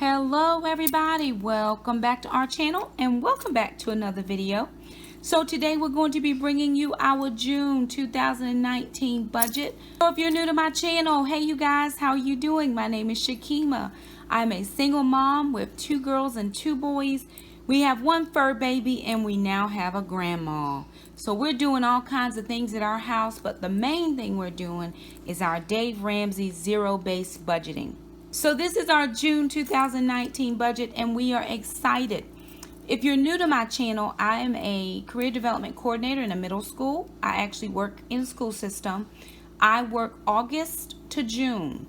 Hello everybody, welcome back to our channel and welcome back to another video. So today we're going to be bringing you our June 2019 budget. So if you're new to my channel, hey you guys, how are you doing? My name is Shakema. I'm a single mom with 2 girls and 2 boys. We have 1 fur baby and we now have a grandma. So we're doing all kinds of things at our house, but the main thing we're doing is our Dave Ramsey zero-based budgeting. So this is our June 2019 budget and we are excited. If you're new to my channel, I am a career development coordinator in a middle school. I actually work in the school system. I work August to June,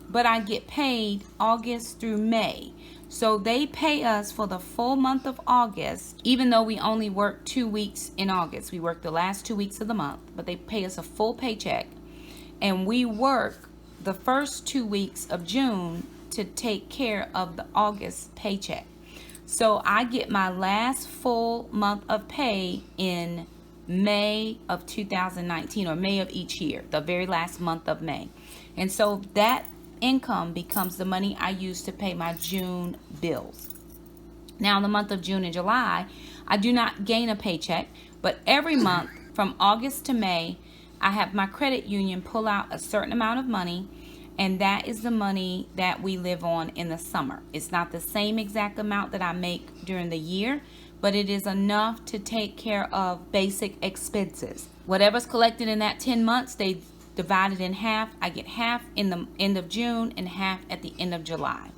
but I get paid August through May. So they pay us for the full month of August, even though we only work 2 weeks in August. We work the last 2 weeks of the month, but they pay us a full paycheck. And we work the first 2 weeks of June to take care of the August paycheck. So I get my last full month of pay in May of 2019, or May of each year, the very last month of May. And so that income becomes the money I use to pay my June bills. Now in the month of June and July, I do not gain a paycheck, but every month from August to May, I have my credit union pull out a certain amount of money, and that is the money that we live on in the summer. It's not the same exact amount that I make during the year, but it is enough to take care of basic expenses. Whatever's collected in that 10 months, they divide it in half. I get half in the end of June and half at the end of July.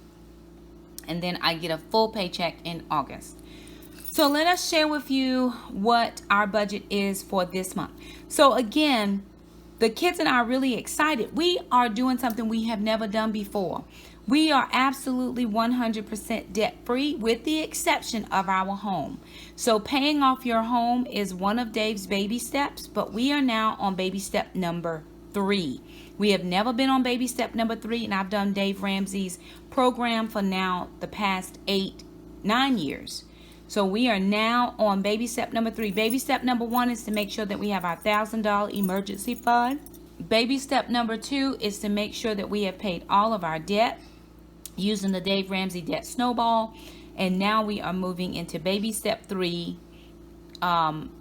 And then I get a full paycheck in August. So let us share with you what our budget is for this month. So again, the kids and I are really excited. We are doing something we have never done before. We are absolutely 100% debt free with the exception of our home. So paying off your home is one of Dave's baby steps, but we are now on baby step number 3. We have never been on baby step number 3, and I've done Dave Ramsey's program for now the past 8-9 years. So we are now on baby step number 3. Baby step number 1 is to make sure that we have our $1,000 emergency fund. Baby step number 2 is to make sure that we have paid all of our debt using the Dave Ramsey debt snowball. And now we are moving into baby step 3,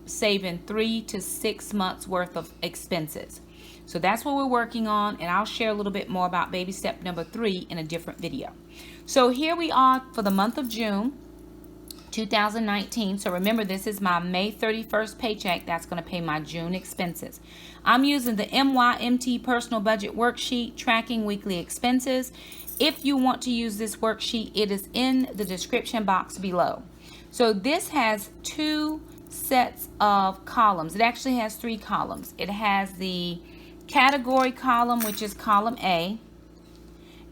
saving 3 to 6 months worth of expenses. So that's what we're working on, and I'll share a little bit more about baby step number 3 in a different video. So here we are for the month of June 2019. So remember, this is my May 31st paycheck. That's going to pay my June expenses. I'm using the MYMT personal budget worksheet tracking weekly expenses. If you want to use this worksheet, it is in the description box below. So this has 2 sets of columns. It actually has 3 columns. It has the category column, which is column A.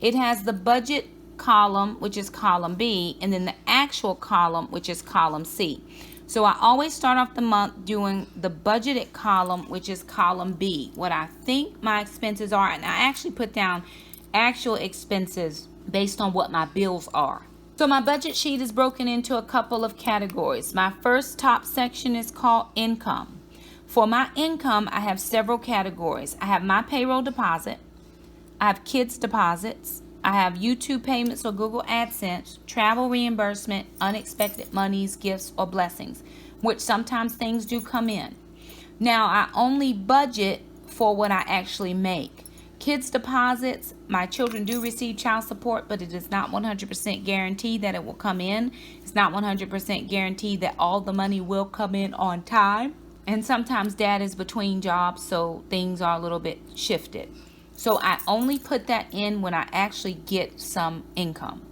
It has the budget column, which is column B, and then the actual column, which is column C. So I always start off the month doing the budgeted column, which is column B, what I think my expenses are, and I actually put down actual expenses based on what my bills are. So my budget sheet is broken into a couple of categories. My first top section is called income. For my income, I have several categories. I have my payroll deposit, I have kids deposits, I have YouTube payments or Google AdSense, travel reimbursement, unexpected monies, gifts, or blessings, which sometimes things do come in. Now, I only budget for what I actually make. Kids deposits, my children do receive child support, but it is not 100% guaranteed that it will come in. It's not 100% guaranteed that all the money will come in on time. And sometimes dad is between jobs, so things are a little bit shifted. So I only put that in when I actually get some income.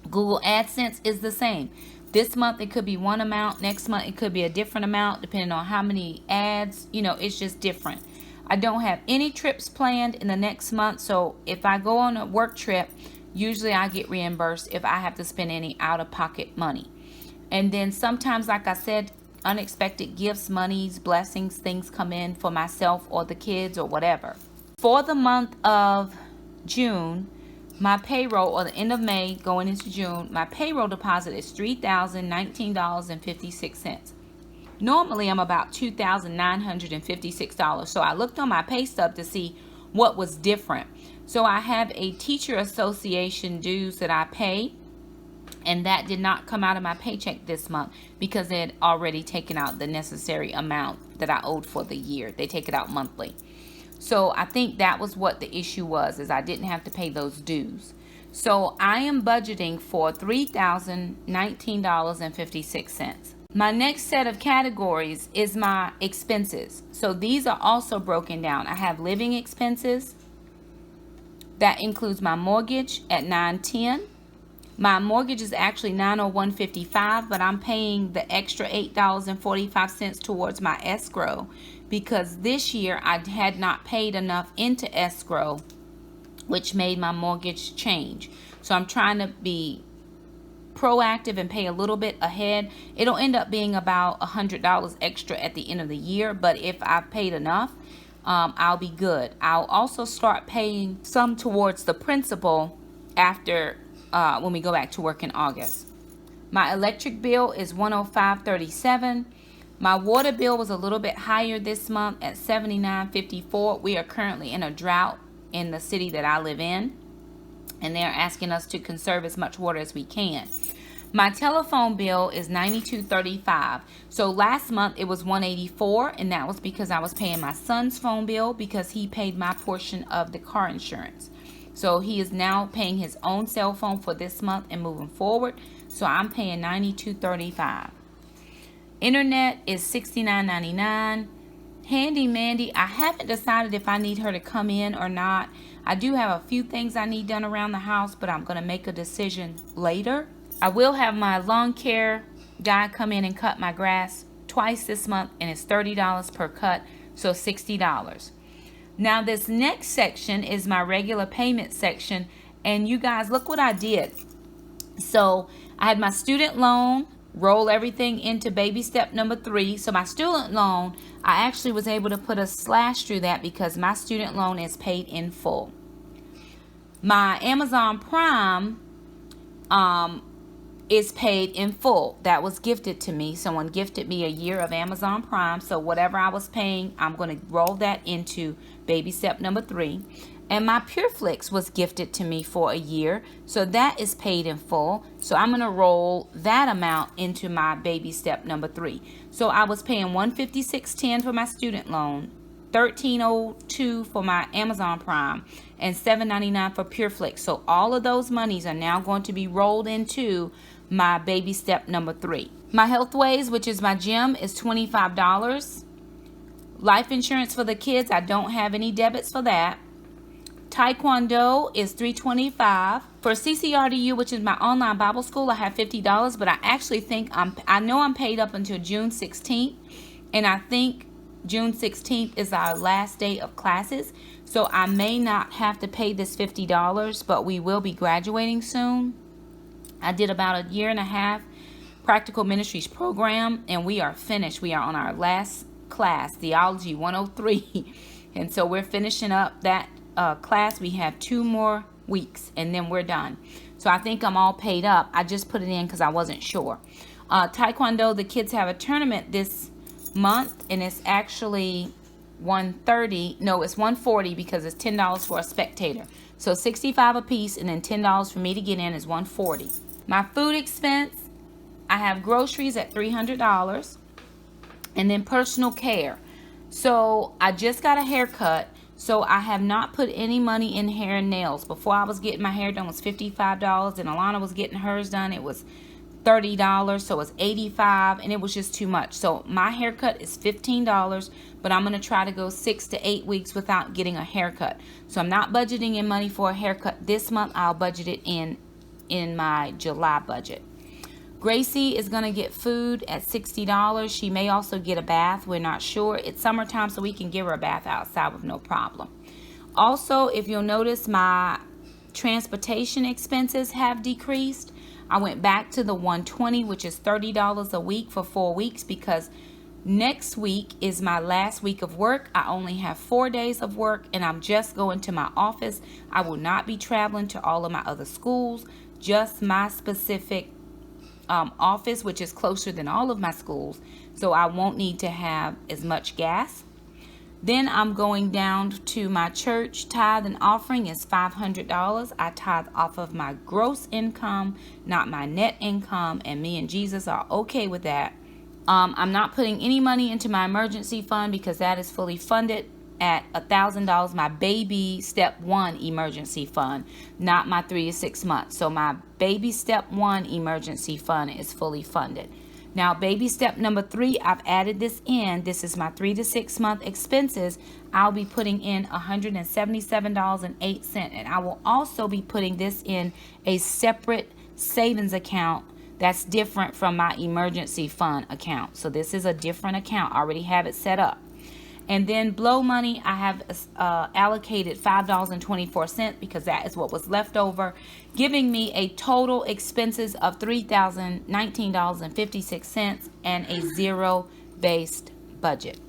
Google AdSense is the same. This month it could be one amount. Next month it could be a different amount depending on how many ads. You know, it's just different. I don't have any trips planned in the next month. So if I go on a work trip, usually I get reimbursed if I have to spend any out-of-pocket money. And then sometimes, like I said, unexpected gifts, monies, blessings, things come in for myself or the kids or whatever. For the month of June, my payroll, or the end of May going into June, my payroll deposit is $3,019.56. Normally, I'm about $2,956. So I looked on my pay stub to see what was different. So I have a teacher association dues that I pay, and that did not come out of my paycheck this month because they had already taken out the necessary amount that I owed for the year. They take it out monthly. So I think that was what the issue was, is I didn't have to pay those dues. So I am budgeting for $3,019.56. My next set of categories is my expenses. So these are also broken down. I have living expenses. That includes my mortgage at $910. My mortgage is actually $901.55, but I'm paying the extra $8.45 towards my escrow because this year I had not paid enough into escrow, which made my mortgage change. So I'm trying to be proactive and pay a little bit ahead. It'll end up being about $100 extra at the end of the year, but if I've paid enough, I'll be good. I'll also start paying some towards the principal after when we go back to work in August. My electric bill is $105.37. My water bill was a little bit higher this month at $79.54. We are currently in a drought in the city that I live in, and they're asking us to conserve as much water as we can. My telephone bill is $92.35. So last month it was $184, and that was because I was paying my son's phone bill because he paid my portion of the car insurance. So he is now paying his own cell phone for this month and moving forward. So I'm paying $92.35. Internet is $69.99. Handy Mandy, I haven't decided if I need her to come in or not. I do have a few things I need done around the house, but I'm going to make a decision later. I will have my lawn care guy come in and cut my grass twice this month, and it's $30 per cut, so $60. Now this next section is my regular payment section, and you guys, look what I did. So I had my student loan, roll everything into baby step number 3. So my student loan, I actually was able to put a slash through that because my student loan is paid in full. My Amazon Prime is paid in full. That was gifted to me. Someone gifted me a year of Amazon Prime. So whatever I was paying, I'm going to roll that into baby step number 3. And my PureFlix was gifted to me for a year. So that is paid in full. So I'm going to roll that amount into my baby step number 3. So I was paying $156.10 for my student loan, $13.02 for my Amazon Prime, and $7.99 for PureFlix. So all of those monies are now going to be rolled into my baby step number 3. My Healthways, which is my gym, is $25. Life insurance for the kids, I don't have any debits for that. Taekwondo is $325. For CCRDU, which is my online Bible school, I have $50, but I actually think I know I'm paid up until June 16th, and I think June 16th is our last day of classes, so I may not have to pay this $50, but we will be graduating soon. I did about a year and a half practical ministries program, and we are finished. We are on our last class, Theology 103, and so we're finishing up that class. We have 2 more weeks, and then we're done. So I think I'm all paid up. I just put it in because I wasn't sure. Taekwondo, the kids have a tournament this month, and it's actually $130. No, it's $140 because it's $10 for a spectator. So $65 a piece, and then $10 for me to get in is $140. My food expense, I have groceries at $300, and then personal care. So I just got a haircut, so I have not put any money in hair and nails. Before, I was getting my hair done was $55, and Alana was getting hers done. It was $30, so it's $85, and it was just too much. So my haircut is $15, but I'm going to try to go 6 to 8 weeks without getting a haircut. So I'm not budgeting in money for a haircut this month. I'll budget it in my July budget. Gracie is going to get food at $60. She may also get a bath. We're not sure. It's summertime, so we can give her a bath outside with no problem. Also, if you'll notice, my transportation expenses have decreased. I went back to the $120, which is $30 a week for 4 weeks, because next week is my last week of work. I only have 4 days of work, and I'm just going to my office. I will not be traveling to all of my other schools, just my specific office, which is closer than all of my schools, so I won't need to have as much gas. Then I'm going down to my church tithe and offering is $500. I tithe off of my gross income, not my net income, and me and Jesus are okay with that. I'm not putting any money into my emergency fund because that is fully funded at $1,000, my baby step 1 emergency fund, not my 3 to 6 months. So my baby step 1 emergency fund is fully funded. Now, baby step number 3, I've added this in. This is my 3 to 6 month expenses. I'll be putting in $177.08, and I will also be putting this in a separate savings account that's different from my emergency fund account. So this is a different account. I already have it set up. And then blow money, I have allocated $5.24 because that is what was left over, giving me a total expenses of $3,019.56 and a zero-based budget.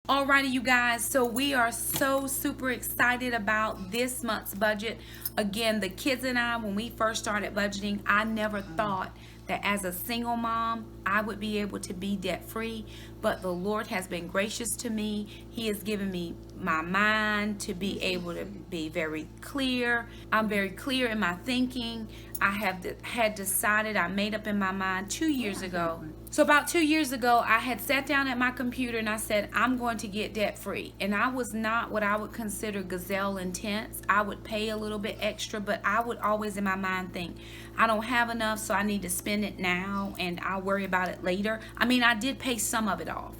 Alrighty, you guys, so we are so super excited about this month's budget. Again, the kids and I, when we first started budgeting, I never thought that as a single mom, I would be able to be debt free, but the Lord has been gracious to me. He has given me my mind to be able to be very clear. I'm very clear in my thinking. I had decided, I made up in my mind 2 years ago. So about 2 years ago, I had sat down at my computer and I said, I'm going to get debt free. And I was not what I would consider gazelle intense. I would pay a little bit extra, but I would always in my mind think, I don't have enough, so I need to spend it now and I'll worry about it later. I mean, I did pay some of it off.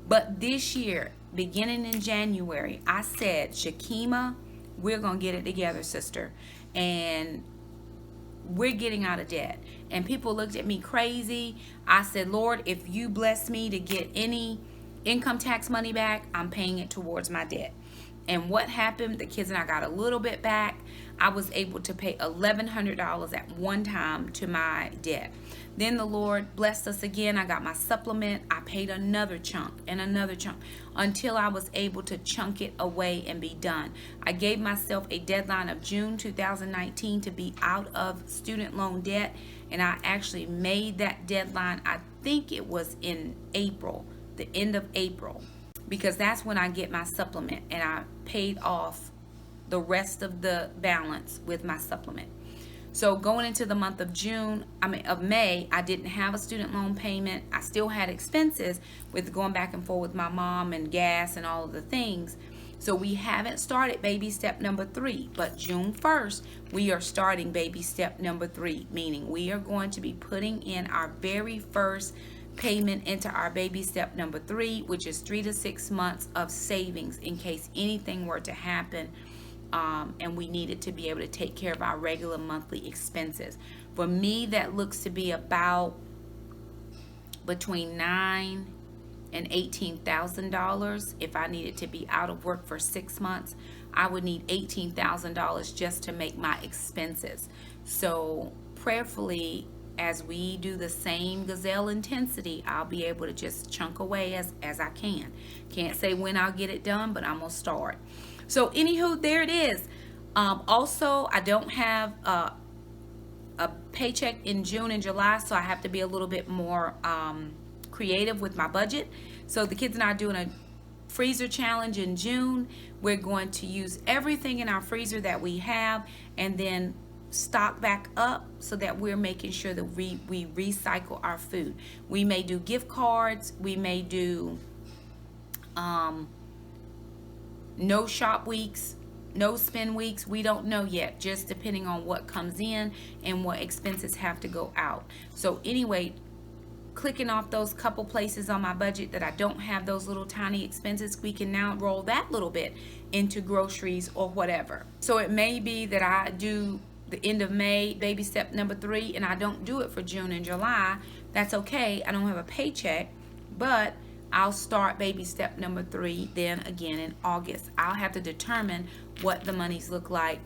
But this year, beginning in January, I said, Shakema, we're going to get it together, sister. And we're getting out of debt. And people looked at me crazy. I said, Lord, if you bless me to get any income tax money back, I'm paying it towards my debt. And what happened? The kids and I got a little bit back. I was able to pay $1,100 at one time to my debt. Then the Lord blessed us again. I got my supplement. I paid another chunk and another chunk until I was able to chunk it away and be done. I gave myself a deadline of June 2019 to be out of student loan debt, and I actually made that deadline. I think it was in April, the end of April, because that's when I get my supplement, and I paid off the rest of the balance with my supplement. So going into the month of May, I didn't have a student loan payment. I still had expenses with going back and forth with my mom and gas and all of the things. So we haven't started baby step number 3, but June 1st, we are starting baby step number 3, meaning we are going to be putting in our very first payment into our baby step number 3, which is 3 to 6 months of savings in case anything were to happen. And we needed to be able to take care of our regular monthly expenses. For me, that looks to be about between $9,000 and $18,000. If I needed to be out of work for 6 months, I would need $18,000 just to make my expenses. So prayerfully, as we do the same gazelle intensity, I'll be able to just chunk away as I can. Can't say when I'll get it done, but I'm gonna start. So anywho, there it is. Also, I don't have a paycheck in June and July, so I have to be a little bit more creative with my budget. So the kids and I are doing a freezer challenge in June. We're going to use everything in our freezer that we have and then stock back up so that we're making sure that we recycle our food. We may do gift cards. We may do no shop weeks, no spend weeks. We don't know yet, just depending on what comes in and what expenses have to go out. So anyway, clicking off those couple places on my budget that I don't have those little tiny expenses, we can now roll that little bit into groceries or whatever. So it may be that I do the end of May, baby step number 3, and I don't do it for June and July. That's okay. I don't have a paycheck, but I'll start baby step number 3 then again in August. I'll have to determine what the monies look like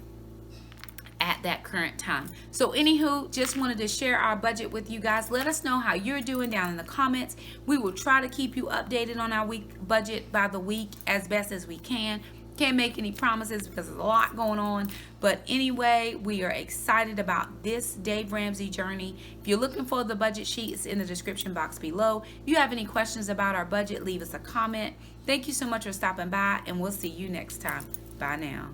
at that current time. So anywho, just wanted to share our budget with you guys. Let us know how you're doing down in the comments. We will try to keep you updated on our week budget by the week as best as we can. Can't make any promises because there's a lot going on. But anyway, we are excited about this Dave Ramsey journey. If you're looking for the budget sheet, it's in the description box below. If you have any questions about our budget, leave us a comment. Thank you so much for stopping by, and we'll see you next time. Bye now.